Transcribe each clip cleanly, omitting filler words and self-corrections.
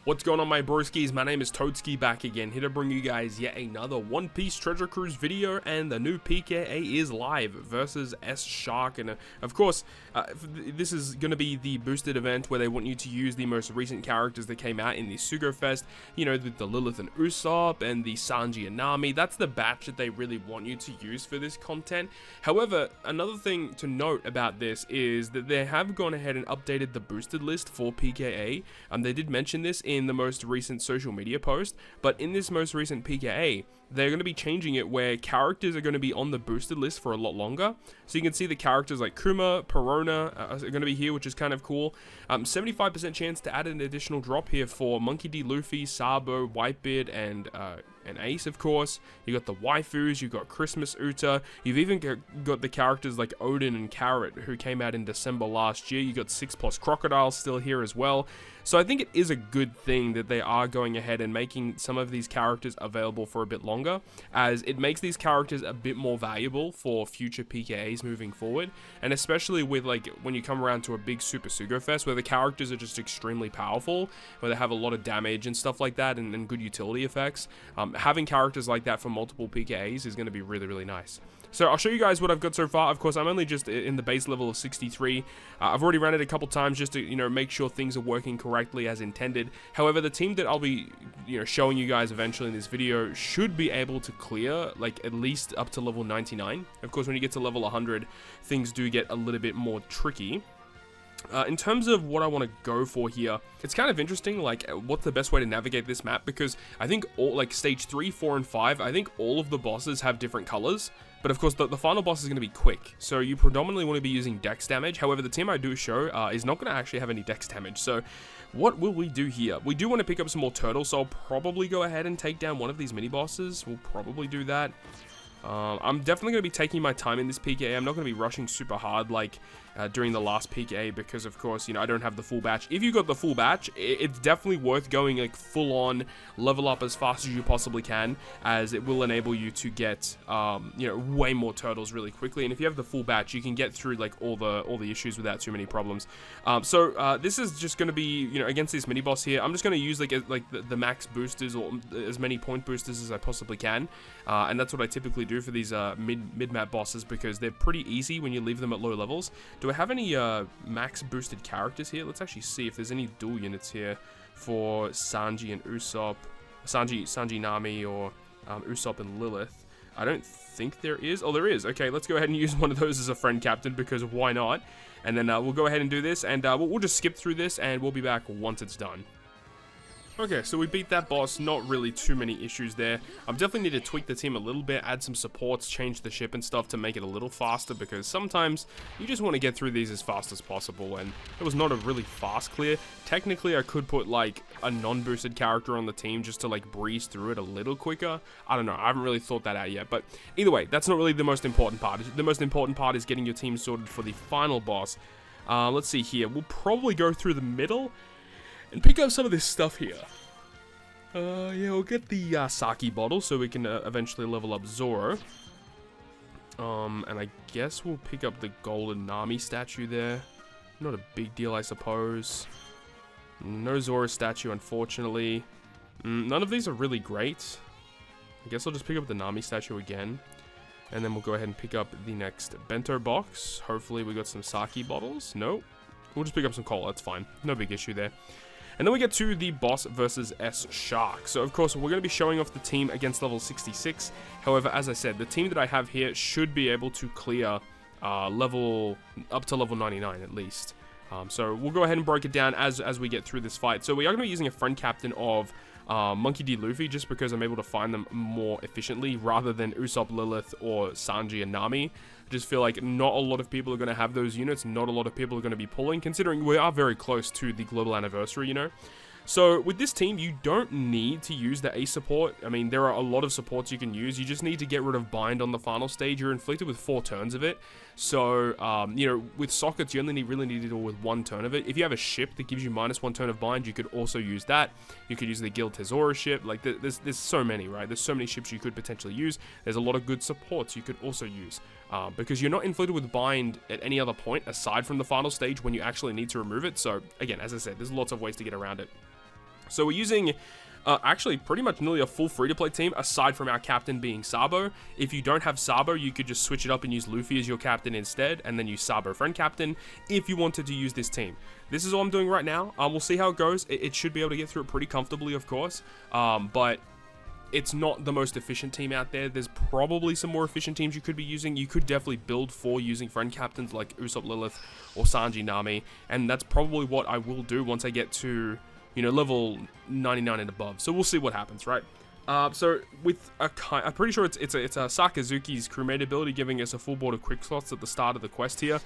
What's going on, my broskiis? My name is Toadskii, back again, here to bring you guys yet another One Piece Treasure Cruise video, and the new PKA is live versus S Shark. And of course, this is going to be the boosted event where they want you to use the most recent characters that came out in the Sugo Fest, you know, with the Lilith and Usopp and the Sanji and Nami. That's the batch that they really want you to use for this content. However, another thing to note about this is that they have gone ahead and updated the boosted list for PKA. They did mention this in the most recent social media post, but in this most recent PKA, they're going to be changing it where characters are going to be on the boosted list for a lot longer. So you can see the characters like Kuma, Perona are going to be here, which is kind of cool. 75% chance to add an additional drop here for Monkey D. Luffy, Sabo, Whitebeard, and Ace, of course. You got the waifus, you've got Christmas Uta, you've even got the characters like Odin and Carrot, who came out in December last year. You got 6+ Crocodiles still here as well. So I think it is a good thing that they are going ahead and making some of these characters available for a bit longer, as it makes these characters a bit more valuable for future PKAs moving forward, and especially with like when you come around to a big Super Sugo Fest where the characters are just extremely powerful, where they have a lot of damage and stuff like that, and good utility effects. Having characters like that for multiple PKAs is going to be really, really nice. So I'll show you guys what I've got so far. Of course, I'm only just in the base level of 63. I've already ran it a couple times just to, you know, make sure things are working correctly as intended. However, the team that I'll be, you know, showing you guys eventually in this video should be able to clear, like, at least up to level 99. Of course, when you get to level 100, things do get a little bit more tricky. In terms of what I want to go for here, it's kind of interesting, like, what's the best way to navigate this map, because I think all, like, stage 3, 4, and 5, I think all of the bosses have different colors. But of course, the final boss is going to be quick, so you predominantly want to be using dex damage. However, the team I do show is not going to actually have any dex damage. So what will we do here? We do want to pick up some more turtles, so I'll probably go ahead and take down one of these mini bosses. We'll probably do that. I'm definitely going to be taking my time in this PKA. I'm not going to be rushing super hard like during the last PKA, because of course, you know, I don't have the full batch. If you got the full batch, it's definitely worth going like full on level up as fast as you possibly can, as it will enable you to get you know, way more turtles really quickly. And if you have the full batch, you can get through like all the issues without too many problems. So this is just going to be, you know, against this mini boss here, I'm just going to use like the max boosters, or as many point boosters as I possibly can, and that's what I typically do for these mid-map bosses, because they're pretty easy when you leave them at low levels. Do I have any max boosted characters here? Let's actually see if there's any dual units here for Sanji and Usopp, Sanji Nami, or Usopp and Lilith. I don't think there is. Oh, there is. Okay, let's go ahead and use one of those as a friend captain, because why not? And then we'll go ahead and do this, and we'll just skip through this, and we'll be back once it's done. Okay, so we beat that boss, not really too many issues there. I definitely need to tweak the team a little bit, add some supports, change the ship and stuff to make it a little faster, because sometimes you just want to get through these as fast as possible, and it was not a really fast clear. Technically, I could put like a non-boosted character on the team just to like breeze through it a little quicker. I don't know, I haven't really thought that out yet, but either way, that's not really the most important part. The most important part is getting your team sorted for the final boss. Let's see here, we'll probably go through the middle and pick up some of this stuff here. Yeah, we'll get the sake bottle so we can eventually level up Zoro. And I guess we'll pick up the golden Nami statue there. Not a big deal, I suppose. No Zoro statue, unfortunately. None of these are really great. I guess I'll just pick up the Nami statue again. And then we'll go ahead and pick up the next bento box. Hopefully we got some sake bottles. No. We'll just pick up some cola, that's fine. No big issue there. And then we get to the boss versus S Shark. So of course, we're going to be showing off the team against level 66. However, as I said, the team that I have here should be able to clear level up to level 99 at least. So we'll go ahead and break it down as we get through this fight. So we are going to be using a friend captain of Monkey D. Luffy, just because I'm able to find them more efficiently rather than Usopp, Lilith, or Sanji and Nami. I just feel like not a lot of people are going to have those units, not a lot of people are going to be pulling, considering we are very close to the global anniversary, you know. So with this team, you don't need to use the Ace support. I mean, there are a lot of supports you can use. You just need to get rid of Bind on the final stage. You're inflicted with 4 turns of it. So, you know, with sockets, you only really need to deal with 1 turn of it. If you have a ship that gives you -1 turn of Bind, you could also use that. You could use the Guild Tesoro ship. Like, there's so many, right? There's so many ships you could potentially use. There's a lot of good supports you could also use. Because you're not inflicted with Bind at any other point aside from the final stage when you actually need to remove it. So, again, as I said, there's lots of ways to get around it. So we're using actually pretty much nearly a full free-to-play team, aside from our captain being Sabo. If you don't have Sabo, you could just switch it up and use Luffy as your captain instead, and then use Sabo friend captain if you wanted to use this team. This is all I'm doing right now. We'll see how it goes. It should be able to get through it pretty comfortably, of course, but it's not the most efficient team out there. There's probably some more efficient teams you could be using. You could definitely build for using friend captains like Usopp Lilith or Sanji Nami, and that's probably what I will do once I get to, you know, level 99 and above. So we'll see what happens, right? So with I'm pretty sure it's a Sakazuki's crewmate ability, giving us a full board of quick slots at the start of the quest here.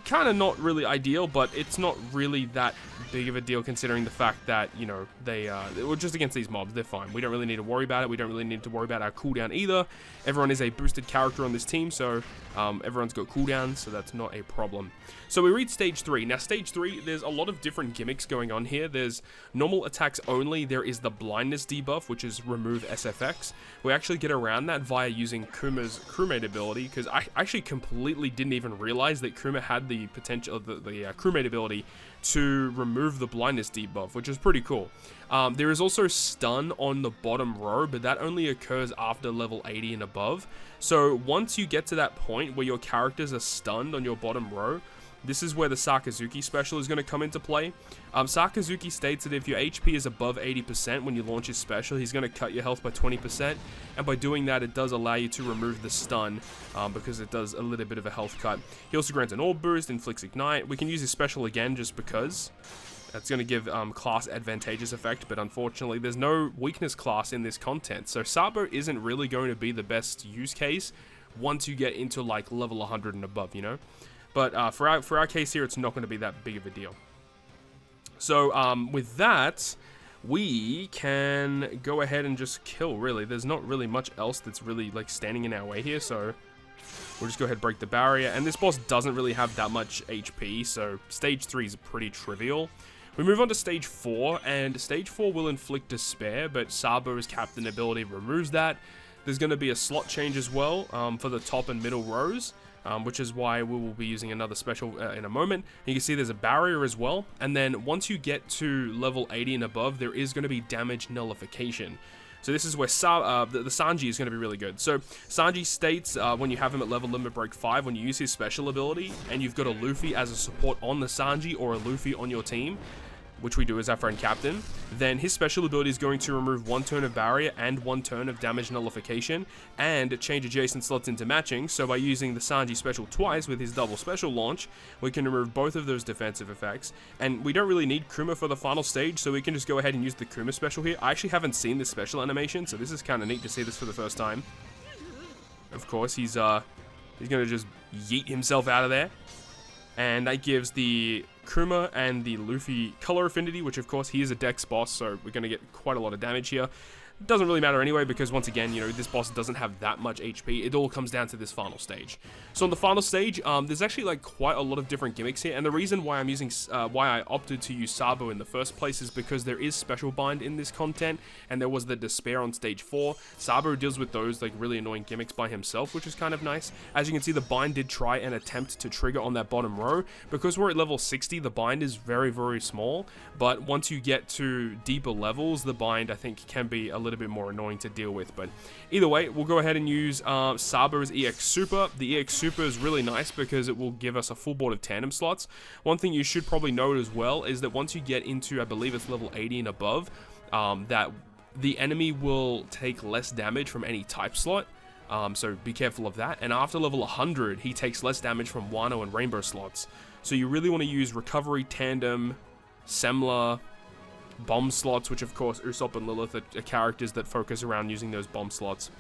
Kind of not really ideal, but it's not really that big of a deal considering the fact that, you know, they were just against these mobs. They're fine. We don't really need to worry about it. We don't really need to worry about our cooldown either. Everyone is a boosted character on this team, so everyone's got cooldowns, so that's not a problem. So we read stage 3. Now stage 3, there's a lot of different gimmicks going on here. There's normal attacks only. There is the blindness debuff, which is remove SFX. We actually get around that via using Kuma's crewmate ability, because I actually completely didn't even realize that Kuma had the potential, the crewmate ability to remove the blindness debuff, which is pretty cool. There is also stun on the bottom row, but that only occurs after level 80 and above. So once you get to that point where your characters are stunned on your bottom row, this is where the Sakazuki special is going to come into play. Sakazuki states that if your HP is above 80% when you launch his special, he's going to cut your health by 20%, and by doing that, it does allow you to remove the stun, because it does a little bit of a health cut. He also grants an orb boost, inflicts ignite. We can use his special again just because. That's going to give class advantageous effect, but unfortunately there's no weakness class in this content, so Sabo isn't really going to be the best use case once you get into like level 100 and above, you know. But for our case here, it's not going to be that big of a deal. So with that, we can go ahead and just kill, really. There's not really much else that's really like standing in our way here, so we'll just go ahead and break the barrier. And this boss doesn't really have that much HP, so stage 3 is pretty trivial. We move on to stage 4, and stage 4 will inflict despair, but Sabo's captain ability removes that. There's going to be a slot change as well for the top and middle rows, which is why we will be using another special in a moment. You can see there's a barrier as well, and then once you get to level 80 and above, there is going to be damage nullification. So this is where the Sanji is going to be really good. So Sanji states when you have him at level limit break 5, when you use his special ability, and you've got a Luffy as a support on the Sanji or a Luffy on your team, which we do as our friend captain, then his special ability is going to remove 1 turn of barrier and 1 turn of damage nullification, and change adjacent slots into matching. So by using the Sanji special twice with his double special launch, we can remove both of those defensive effects. And we don't really need Kuma for the final stage, so we can just go ahead and use the Kuma special here. I actually haven't seen this special animation, so this is kind of neat to see this for the first time. Of course, he's going to just yeet himself out of there. And that gives the Kuma and the Luffy color affinity, which of course he is a dex boss, so we're going to get quite a lot of damage here. It doesn't really matter anyway, because once again, you know, this boss doesn't have that much HP. It all comes down to this final stage. So on the final stage, there's actually like quite a lot of different gimmicks here, and the reason why I'm using, why I opted to use Sabo in the first place is because there is special bind in this content, and there was the despair on stage 4. Sabo deals with those like really annoying gimmicks by himself, which is kind of nice. As you can see, the bind did try and attempt to trigger on that bottom row. Because we're at level 60, the bind is very, very small, but once you get to deeper levels, the bind I think can be a little bit more annoying to deal with. But either way, we'll go ahead and use Sabo's EX Super. The EX Super is really nice because it will give us a full board of tandem slots. One thing you should probably note as well is that once you get into, I believe it's level 80 and above, that the enemy will take less damage from any type slot. So be careful of that. And after level 100, he takes less damage from Wano and Rainbow slots. So you really want to use Recovery, Tandem, Semla, bomb slots, which of course Usopp and Lilith are characters that focus around using those bomb slots.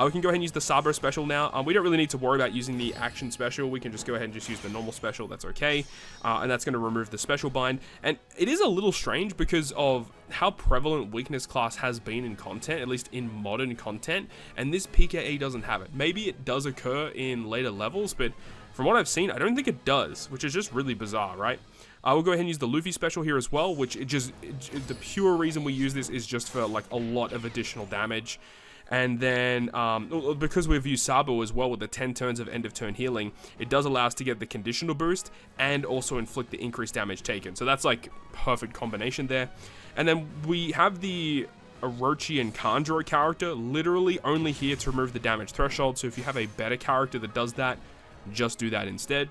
We can go ahead and use the Sabo special now. We don't really need to worry about using the action special. We can just go ahead and just use the normal special. That's okay. And that's going to remove the special bind. And it is a little strange because of how prevalent weakness class has been in content, at least in modern content. And this PKE doesn't have it. Maybe it does occur in later levels, but from what I've seen, I don't think it does, which is just really bizarre, right? We'll go ahead and use the Luffy special here as well, which the pure reason we use this is just for like a lot of additional damage. And then, because we've used Sabo as well with the 10 turns of end of turn healing, it does allow us to get the conditional boost and also inflict the increased damage taken. So that's like perfect combination there. And then we have the Orochi and Kanjuro character, literally only here to remove the damage threshold. So if you have a better character that does that, just do that instead.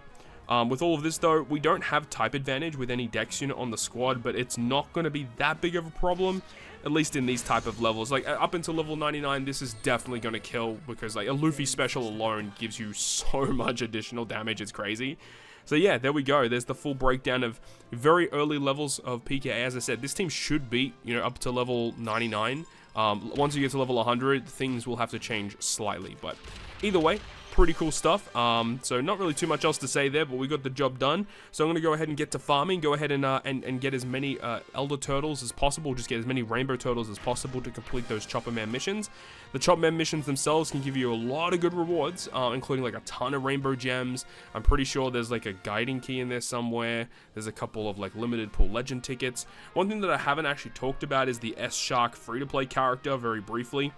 With all of this though, we don't have type advantage with any dex unit on the squad, but it's not going to be that big of a problem, at least in these type of levels. Like up until level 99, this is definitely going to kill, because like a Luffy special alone gives you so much additional damage, it's crazy. So yeah, there we go. There's the full breakdown of very early levels of PKA. As I said, this team should beat, you know, up to level 99. Once you get to level 100, things will have to change slightly, but either way, pretty cool stuff. So not really too much else to say there, but we got the job done. So I'm going to go ahead and get to farming, go ahead and get as many Elder Turtles as possible, just get as many Rainbow Turtles as possible to complete those Chopper Man missions. The Chopper Man missions themselves can give you a lot of good rewards, including like a ton of Rainbow Gems. I'm pretty sure there's like a guiding key in there somewhere. There's a couple of like limited pool legend tickets. One thing that I haven't actually talked about is the S-Shark free-to-play character, very briefly.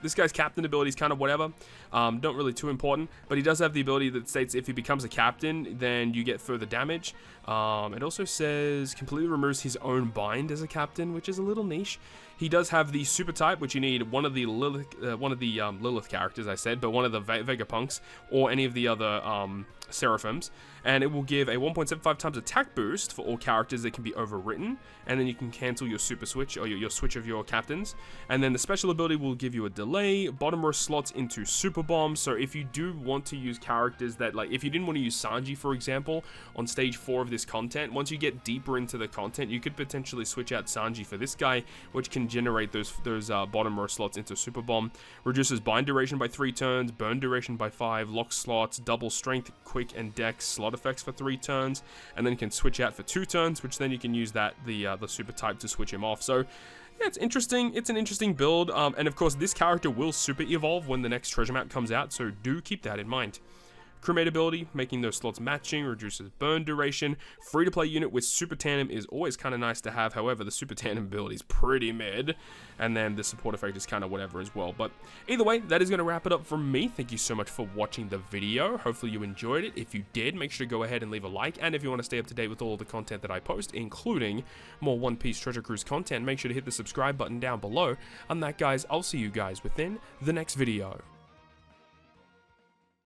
This guy's captain ability is kind of whatever, not really too important, but he does have the ability that states if he becomes a captain, then you get further damage. It also says completely removes his own bind as a captain, which is a little niche. He does have the super type, which you need one of the Lilith characters, I said, but one of the Vegapunks or any of the other Seraphims, and it will give a 1.75 times attack boost for all characters that can be overwritten, and then you can cancel your super switch or your switch of your captains. And then the special ability will give you a delay, bottom row slots into super bombs. So if you do want to use characters that, like, if you didn't want to use Sanji, for example, on stage 4 of this content, once you get deeper into the content, you could potentially switch out Sanji for this guy, which can generate those bottom row slots into super bomb. Reduces bind duration by 3 turns, burn duration by 5, lock slots, double strength, quick and dex slot effects for 3 turns, and then you can switch out for 2 turns, which then you can use that the super type to switch him off. So yeah, it's interesting. It's an interesting build, and of course this character will super evolve when the next treasure map comes out, so do keep that in mind. Crewmate ability, making those slots matching, reduces burn duration. Free-to-play unit with Super Tandem is always kind of nice to have. However, the Super Tandem ability is pretty mid. And then the support effect is kind of whatever as well. But either way, that is going to wrap it up from me. Thank you so much for watching the video. Hopefully you enjoyed it. If you did, make sure to go ahead and leave a like. And if you want to stay up to date with all of the content that I post, including more One Piece Treasure Cruise content, make sure to hit the subscribe button down below. On that, guys, I'll see you guys within the next video.